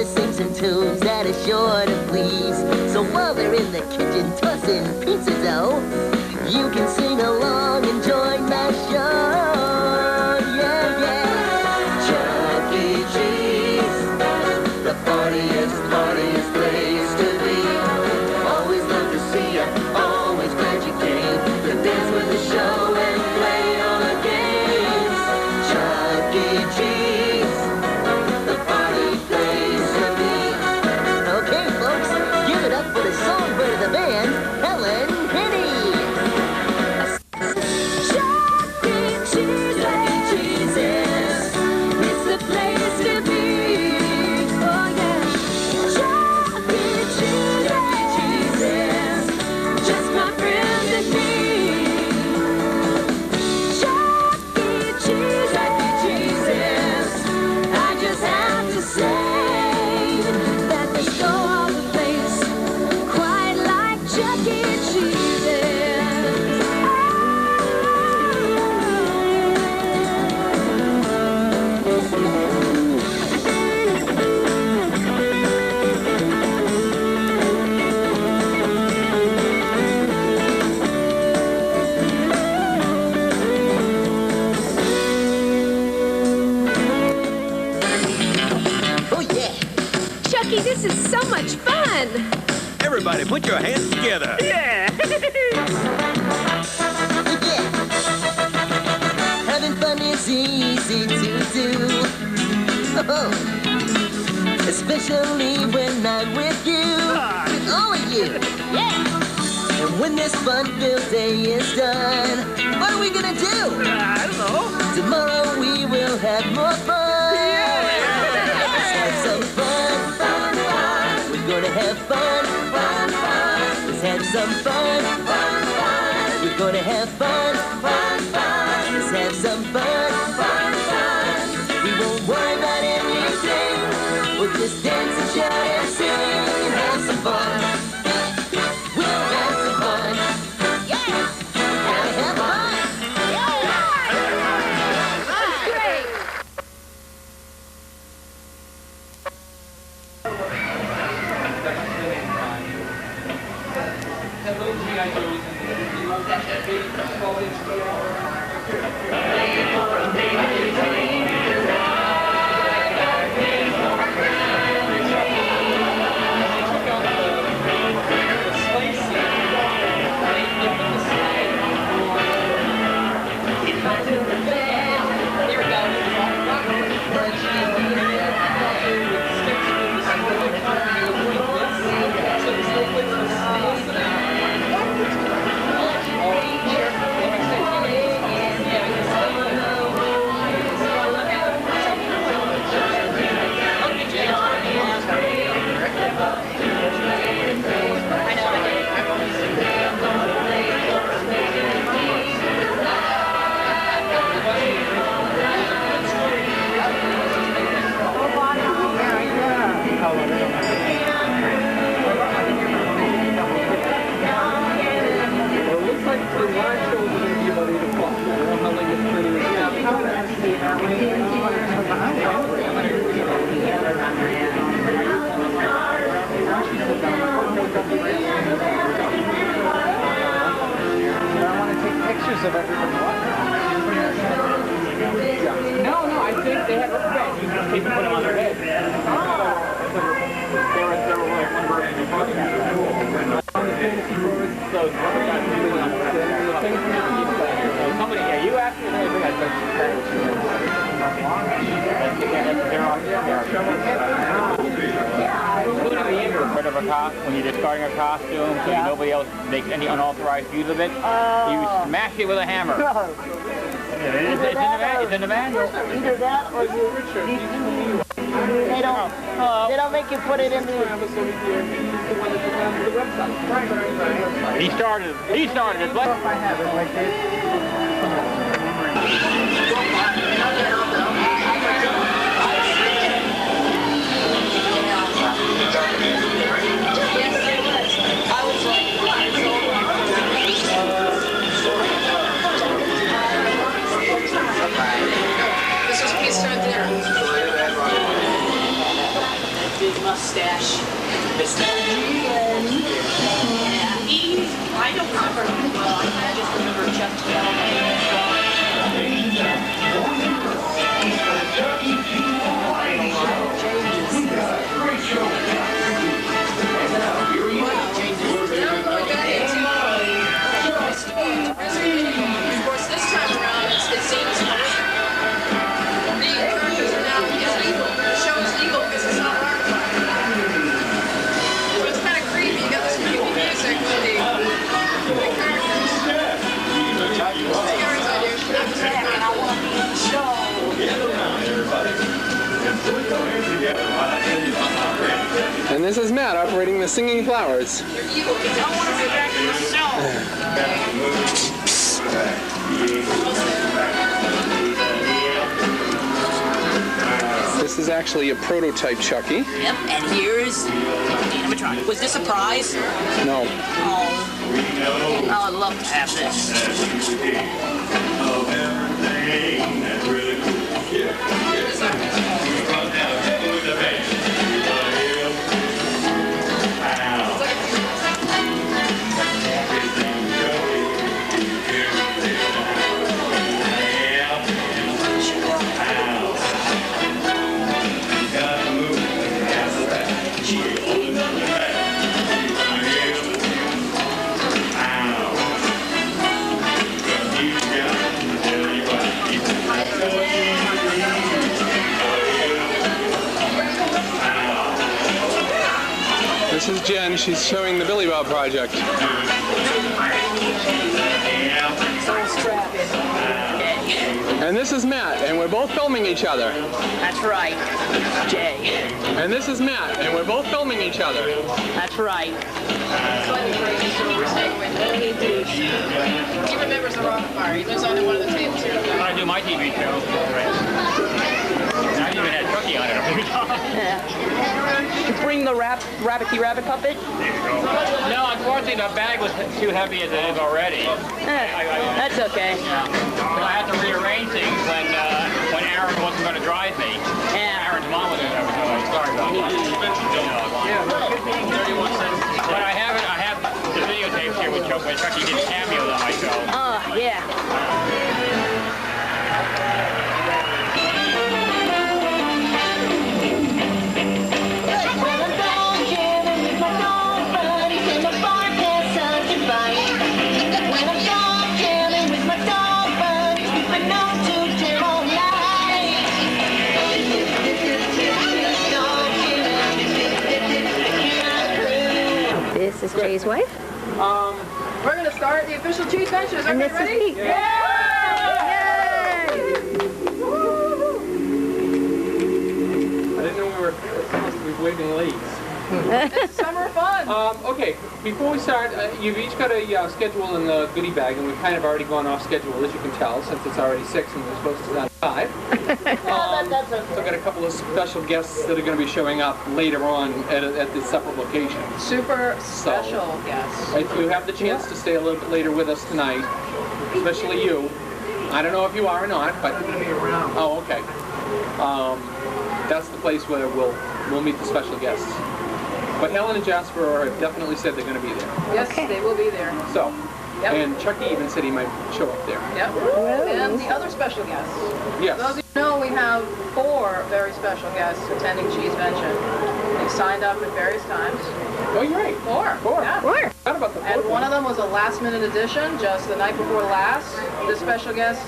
mother sings some tunes that are sure to please. So while they're in the kitchen tossing pizza dough, you can sing along and join my show. Yeah, yeah. Chuck E. Cheese, the partiest place to be. Always love to see ya, always glad you came to dance with the show and play all the games. Chuck E. Cheese, the party place to be. Okay, folks, give it up for the songbird of the band, Helen Penny. Chuck E. Cheese, it's the place to be. Oh yeah, Chuck E. Cheese, just my friends and me. Chuck E. Cheese, I just have to say that there's no other place quite like Chuck E. Cheese's. Oh yeah. Chucky, this is so much fun. Everybody, put your hands together. Yeah. Yeah. Having fun is easy to do. Oh. Especially when I'm with you. With all of you. Yeah. And when this fun-filled day is done, what are we gonna do? I don't know. Tomorrow we will have more fun. Let's have some fun, fun, fun. We're gonna have fun, fun, fun. Let's have some fun, fun, fun. We're gonna have fun, fun, fun. Let's have some fun, fun, fun. We won't worry about anything. We'll just dance and shout and sing and have some fun. We'll have some fun. Yeah. Have fun. Great. Of everybody. No, I think they had rubber bands. You just keep put them on their head. They were like one version of on the fantasy boards, those rubber bands on the things so somebody, yeah, you actually know they got such including the insert of a costume, when you're discarding a costume, so nobody else makes any unauthorized use of it, you smash it with a hammer. It's in the manual. Either that or they don't make you put it in the... He started it. What? I have it like this. mustache. Yeah, I don't remember him well. I just remember Chuck. Of course, this time around, it seems the characters are now illegal. The show is legal because it's not archival. So it's kind of creepy. You got this creepy music with the characters. Gary's idea should have to I want to be in the show. And this is Matt operating the Singing Flowers. You're evil because I want to be back in the show. This is actually a prototype Chucky. Yep, and here's the animatronic. Was this a prize? No. Oh, I'd love to have this. This is Jen. She's showing the Billy Bob project. And this is Matt, and we're both filming each other. That's right, Jay. And this is Matt, and we're both filming each other. That's right. He remembers the rock-afire. He lives on one of the tables here. I do my TV show. I even had Cookie on it a few times. Did you bring the Rabbity Rabbit puppet? No, unfortunately the bag was too heavy as it is already. That's okay. But I had to rearrange things when Aaron wasn't going to drive me. Yeah. Aaron's mom was going to drive me. Sorry about that. But I have the videotapes here with Chucky did cameos on my show. Oh, yeah. This is Jay's wife. We're going to start the official CheeseVention. Is everybody ready? Yay! I didn't know we were supposed to be waving leaves. It's summer fun. Okay, before we start, you've each got a schedule in the goodie bag, and we've kind of already gone off schedule, as you can tell, since it's already 6 and we're supposed to start at 5. So I've got a couple of special guests that are going to be showing up later on at this separate location. Super special guests. If you have the chance to stay a little bit later with us tonight, especially you, I don't know if you are or not, but I'm going to be around. Oh, okay. That's the place where we'll meet the special guests. But Helen and Jasper have definitely said they're going to be there. Yes, they will be there. So, Yep. and Chucky even said he might show up there. Yep. And the other special guests. Yes. Those of you know, we have 4 very special guests attending CheeseVention. They signed up at various times. Oh, you're right. 4. Yeah. Forgot about the 4th And one of them was a last-minute addition, just the night before last. This special guest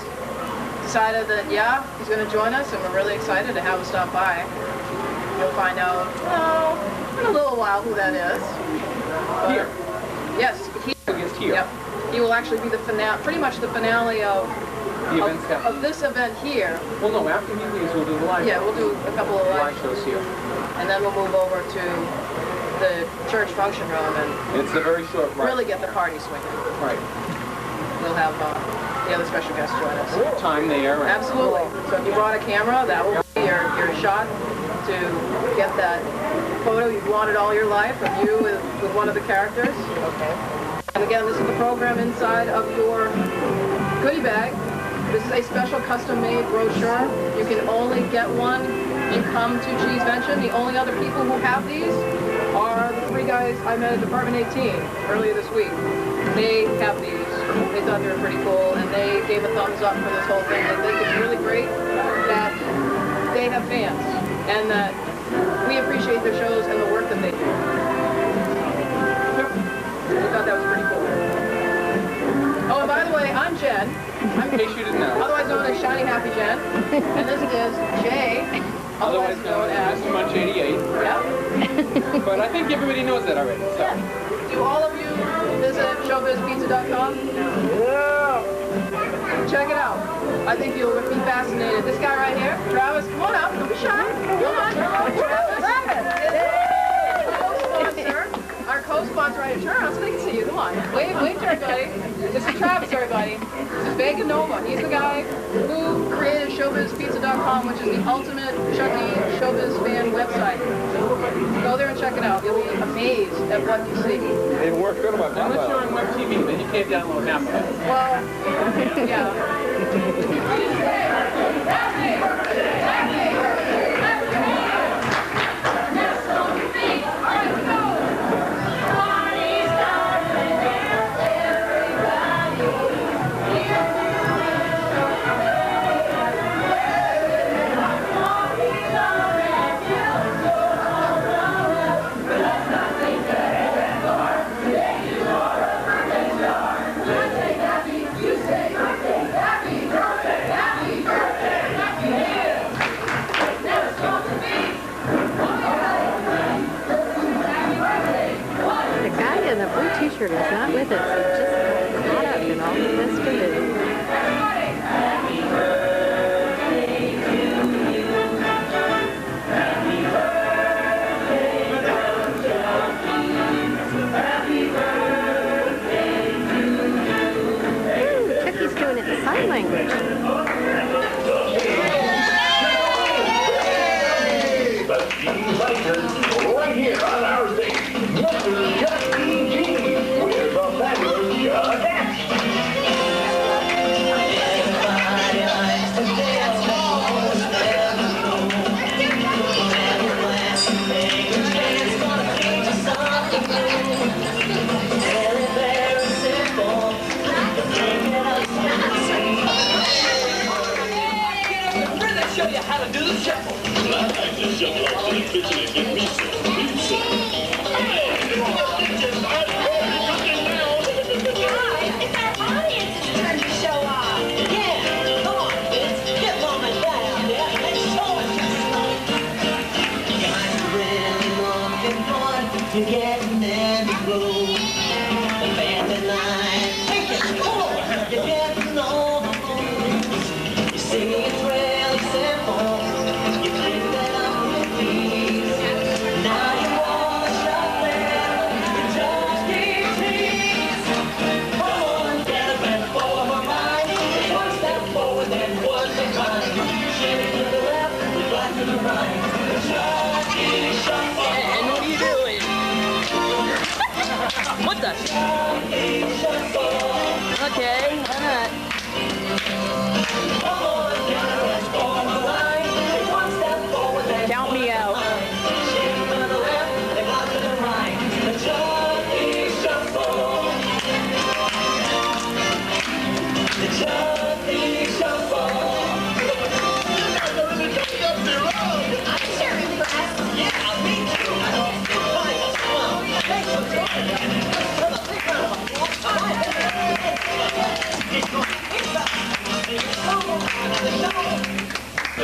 decided that, yeah, he's going to join us, and we're really excited to have him stop by. You'll find out, in a little while who that is. But Here. yes, Here. Yep. He will actually be the finale, pretty much the finale of this event here. Well, no, after he leaves, we'll do the live. Yeah, we'll do a couple of live shows here. and then we'll move over to the church function room and It's a very short ride. really get the party swinging. Right. We'll have the other special guests join us. Time there. And Absolutely. So if you brought a camera, that will be your shot to get that photo you've wanted all your life of you with one of the characters. Okay. And again, this is the program inside of your goodie bag. This is a special custom-made brochure. You can only get one and come to CheeseVention. The only other people who have these are the 3 guys I met at Department 18 earlier this week. They have these. They thought they were pretty cool, and they gave a thumbs up for this whole thing. They think it's really great that they have fans, and that we appreciate their shows and the work that they do. We thought that was pretty cool. Oh, and by the way, I'm Jen. In case you didn't know. Otherwise known as Shiny Happy Jen. And this is Jay. Otherwise known as Mr. Munch 88. Yeah. But I think everybody knows that already. So. Yeah. Do all of you visit ShowBizPizza.com? Yeah. Check it out. I think you'll be fascinated. This guy right here, Travis, come on up. Don't be shy. Come on. Travis. Our co-sponsor right here. Turn around so they can see you. Come on. Wave to everybody. This is Travis, everybody. This is Vega Nova. He's the guy who created ShowBizPizza.com, which is the ultimate Chucky Showbiz fan website. Go there and check it out. You'll be amazed at what you see. It worked good about that. Unless you're on web TV, then you can't download half of it. Well, yeah. T-shirt is not with it, so just caught up in all the festivities. Chucky's doing it in sign language. Right here on our stage, Mr. Chucky G. With the fabulous Chuck Dance. Everybody likes to dance. Make a chance, gonna think of something new. Very, very simple. Think it up. I'm gonna show you how to do the shuffle. I like to shuffle off to the kitchen and get me some pizza. To get in there to go. The band and line, take it, go. You get to know. You see, it's really simple. You pick that up with these. Now you wanna shop there. You just keep these. Come on, get a band full of a mind. One step forward, then one behind. Shimmy to the left, right to the right. Just keep shuffling. And what are you doing? What the? Okay, why not? Count me out.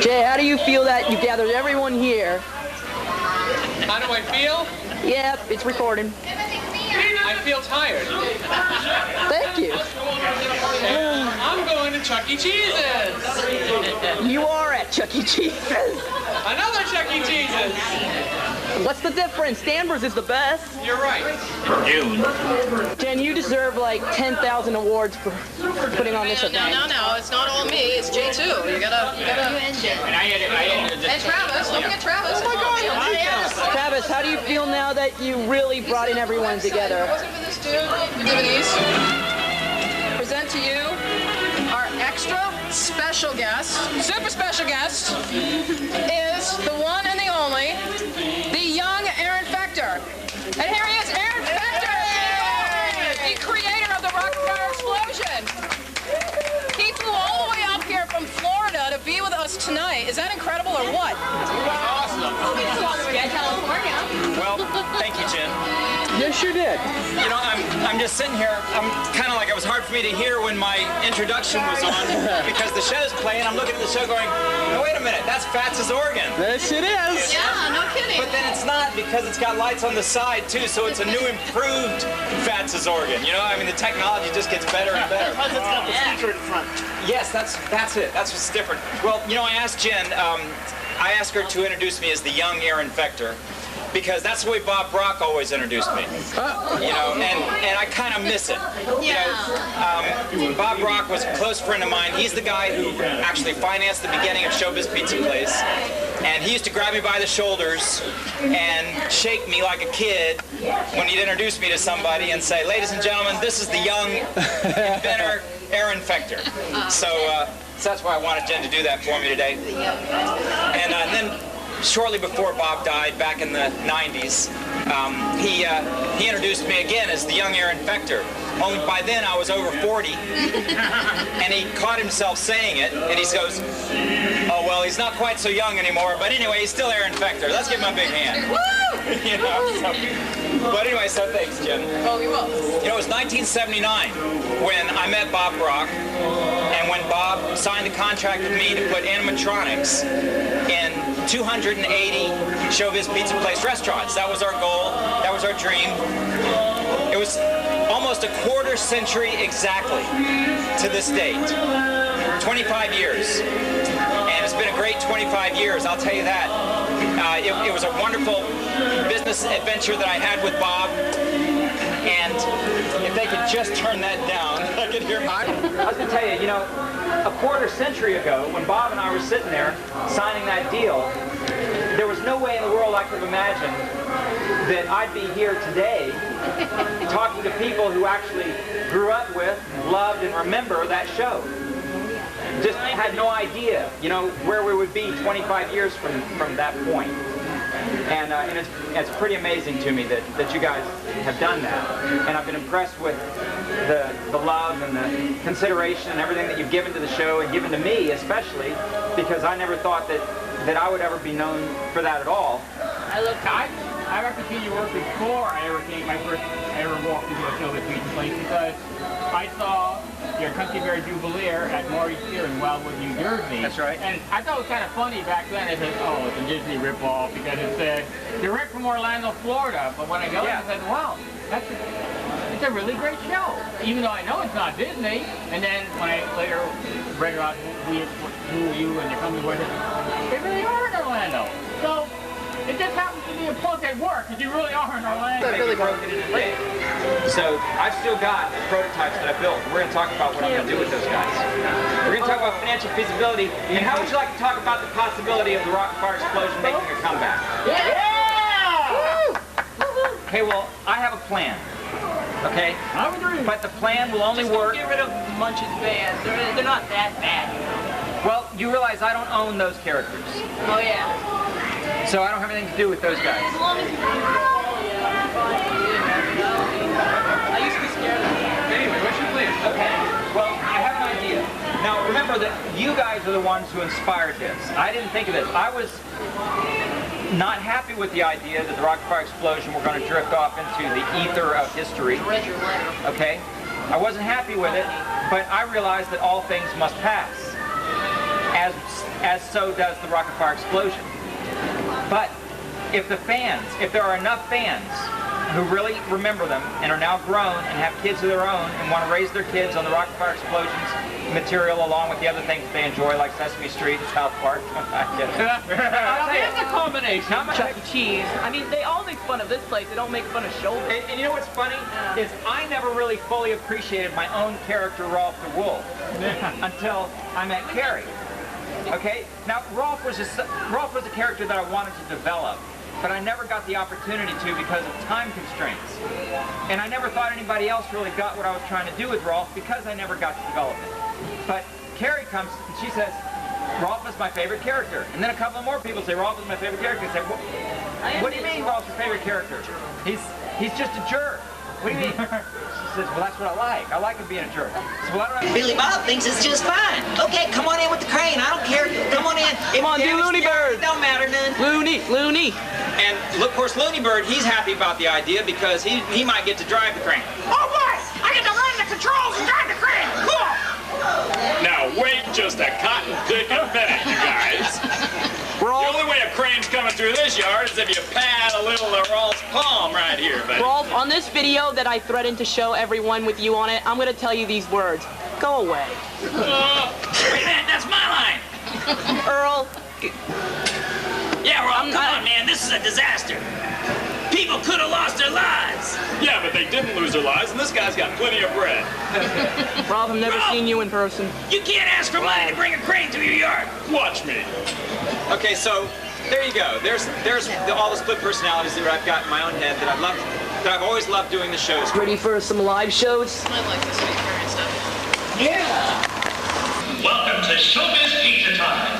Jay, how do you feel that you gathered everyone here? How do I feel? Yep, it's recording. I feel tired. Thank you. I'm going to Chuck E. Cheese's. You are at Chuck E. Cheese's. Another Chuck E. Cheese's. What's the difference? Danvers is the best. You're right. Jen, you deserve like 10,000 awards for putting on this event. No, it's not all me. It's Jay too. You gotta. And Travis. Don't forget Travis. Oh my God! Yes. Travis, how do you feel now that you really brought in everyone together? If it wasn't for this dude, DVDs. Present to you our extra special guest, super special guest, is the one and the only, the young Aaron Fector. And here he is, Aaron Fector, the creator of the rock-afire explosion. He flew all the way up here from Florida to be with us tonight. Is that incredible or what? Awesome. All the way to California. Well, thank you, Jen. Yes, you did. You know, I'm just sitting here. I'm kind of like, it was hard for me to hear when my introduction was on because the show's playing. I'm looking at the show going, no, wait a minute, that's Fats' organ. Yes, it is. Yeah, no kidding. But then it's not because it's got lights on the side too, so it's a new improved Fats' organ. You know, I mean, the technology just gets better and better. Plus it's got the speaker in front. Yes, that's it. That's what's different. Well, you know, I asked Jen, I asked her to introduce me as the young Aaron Fector, because that's the way Bob Brock always introduced me. You know, and I kind of miss it. You know, Bob Brock was a close friend of mine. He's the guy who actually financed the beginning of ShowBiz Pizza Place. And he used to grab me by the shoulders and shake me like a kid when he'd introduce me to somebody and say, ladies and gentlemen, this is the young inventor, Aaron Fector. So that's why I wanted Jen to do that for me today. And then shortly before Bob died, back in the 90s, he introduced me again as the young Aaron Fector. Only by then I was over 40, and he caught himself saying it, and he goes, oh, well, he's not quite so young anymore, but anyway, he's still Aaron Fector. Let's give him a big hand. You know, but anyway, so thanks, Jen. Oh, you will. You know, it was 1979 when I met Bob Brock, and when Bob signed the contract with me to put animatronics in 280 ShowBiz Pizza Place restaurants. That was our goal. That was our dream. It was almost a quarter century exactly to this date. 25 years. And it's been a great 25 years, I'll tell you that. It was a wonderful business adventure that I had with Bob. And if they could just turn that down, I could hear I was going to tell you, you know, a quarter century ago, when Bob and I were sitting there signing that deal, there was no way in the world I could have imagined that I'd be here today talking to people who actually grew up with, loved, and remember that show. Just had no idea, you know, where we would be 25 years from that point. And it's pretty amazing to me that you guys have done that. And I've been impressed with the love and the consideration and everything that you've given to the show and given to me especially, because I never thought that I would ever be known for that at all. I've actually seen your work before I ever walked into a ShowBiz Pizza Place, because I saw your Country Bear Jubileer at Maury's Pier in Wildwood, New Jersey. That's right. And I thought it was kind of funny back then. I said, oh, it's a Disney ripoff, because it said direct from Orlando, Florida. But when I go in, I said, wow, it's a really great show, even though I know it's not Disney. And then when I later read about who you and your company were, they really are in Orlando. So it just happens to be a plug at work, because you really are in Orlando. So I've still got prototypes that I built. We're going to talk about what I'm going to do with those guys. We're going to talk about financial feasibility, and how would you like to talk about the possibility of the rock-afire explosion making a comeback? Yeah! Okay, well, I have a plan. Okay? But the plan will only work. Get rid of Munch's band. They're not that bad. Well, you realize I don't own those characters. Oh, yeah. So I don't have anything to do with those guys. I used to be scared of them. Anyway, what's your plan? Okay. Well, I have an idea. Now, remember that you guys are the ones who inspired this. I didn't think of this. I was not happy with the idea that the rock-afire explosion were going to drift off into the ether of history. Read your letter. Okay? I wasn't happy with it, but I realized that all things must pass. As so does the rock-afire explosion. But if there are enough fans who really remember them and are now grown and have kids of their own and want to raise their kids on the rock-afire explosions material along with the other things they enjoy, like Sesame Street and South Park. There's a combination. Chuck E. Cheese. I mean, they all make fun of this place. They don't make fun of ShowBiz. And you know what's funny? Is I never really fully appreciated my own character, Rolf the Wolf, until I met Carrie. Okay? Now, Rolf was a character that I wanted to develop, but I never got the opportunity to because of time constraints. And I never thought anybody else really got what I was trying to do with Rolf because I never got to develop it. But Carrie comes and she says, Rolf is my favorite character. And then a couple of more people say, Rolf is my favorite character. I say, what do you mean Rolf's your favorite character? He's just a jerk. What do you mean? She says, well, that's what I like. I like him being a jerk. So why don't I... Billy Bob thinks it's just fine. Okay, come on in with the crane. I don't care. Come on in. Come on, do Looney Bird. It don't matter none. Looney. And look, of course, Looney Bird, he's happy about the idea because he might get to drive the crane. Oh boy! I get to run the controls and drive the crane! Cool! Now wait just a cotton picking minute, you guys. The only way a crane's coming through this yard is if you pat a little of Rolf's palm right here, buddy. Rolf, on this video that I threatened to show everyone with you on it, I'm gonna tell you these words. Go away. Wait a minute, that's my line! Earl. Yeah, Rolf, come on, man, this is a disaster. People could have lost their lives. Yeah, but they didn't lose their lives, and this guy's got plenty of bread. Rolf, I've never seen you in person. You can't ask for money to bring a crane through your yard. Watch me. Okay, so there you go. There's all the split personalities that I've got in my own head that I've always loved doing the shows. Ready for some live shows? I like this experience stuff. Yeah. Welcome to ShowBiz Pizza Time.